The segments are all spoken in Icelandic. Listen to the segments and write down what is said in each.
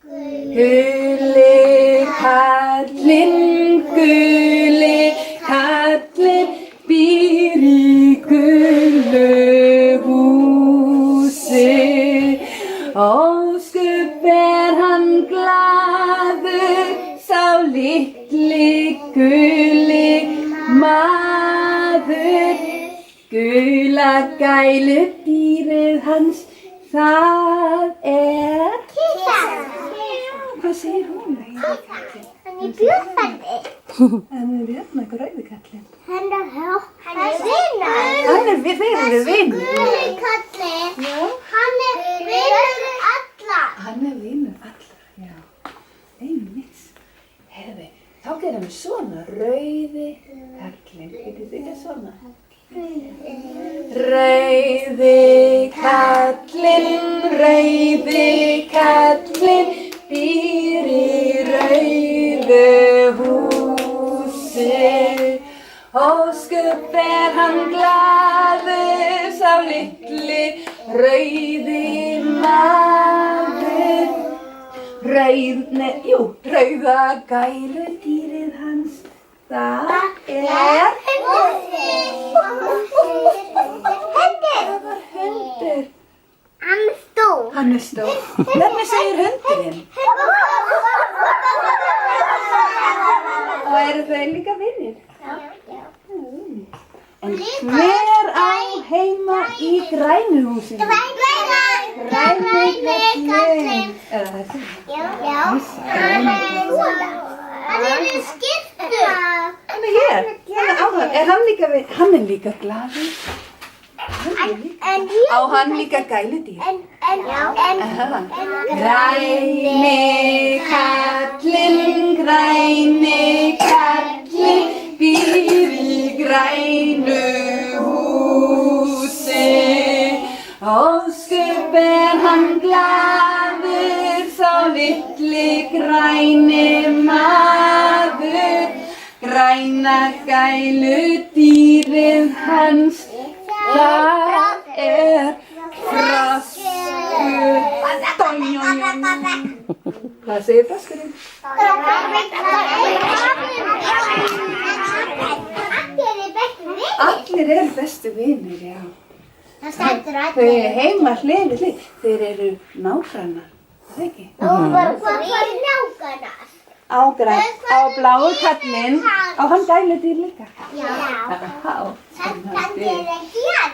Guli kallinn býr í gulu húsi. Ósköp hann glaður, sá litli guli maður. Gula gæludýrið hans, það Hvað segir hún? Hann björnfætti. Hann hérna, rauði kallinn. Hann vinur. Þeir eru vinur. Guli kallinn. Já. Hann vinur alla. Hann vinur allra, já. Einmitt. Heyrðu, þá gerum við svona, rauði kallinn. Getið þið ekki svona? Rauði kallinn býr í rauðu húsi. Ósköp hann glaður, sá litli rauði maður. Rauða gæludýrið hans, það hundur. Hann stór. Hvernig segir hundurinn? Og eru þau líka vinir? Já. En hver á heima í grænu húsinu? Græni kallinn. Er það þessi? Já. Hann er í skyrtu. Hann er hér. Hann er líka glaður. Á hann líka gæludýr? Græni kallinn býr í grænu húsi. Ósköp hann glaður, sá litli græni maður. Græna gæludýrið hans, það froskur. Hvað segir froskurinn? Allir eru bestu vinir, já. Þau eru heima hlið við hlið. Þeir eru nágrannar, það ekki? Á bláu kallinn, á hann gæludýr líka. Já.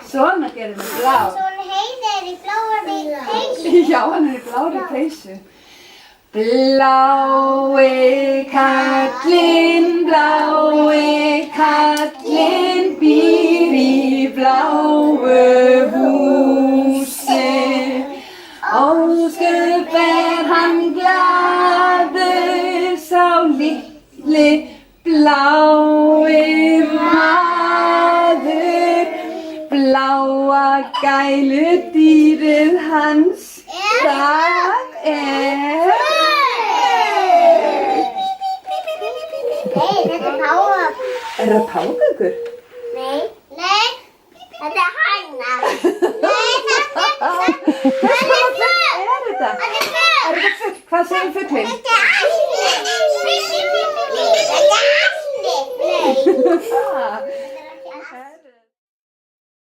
Svona gerum við blá. Svona Heiði er í blári peysu. Já, hann er í blári peysu. Blái kallinn býr í bláu húsi. Ósköp hann glaður, sá litli blái maður. Bláa gæludýrið hans, það Þetta er páfa. Er það páfagaukur? Nei, þetta er hæna. Nei, þetta er þetta? Hvað segir fuglinn? Þetta er asni. Þetta er asni.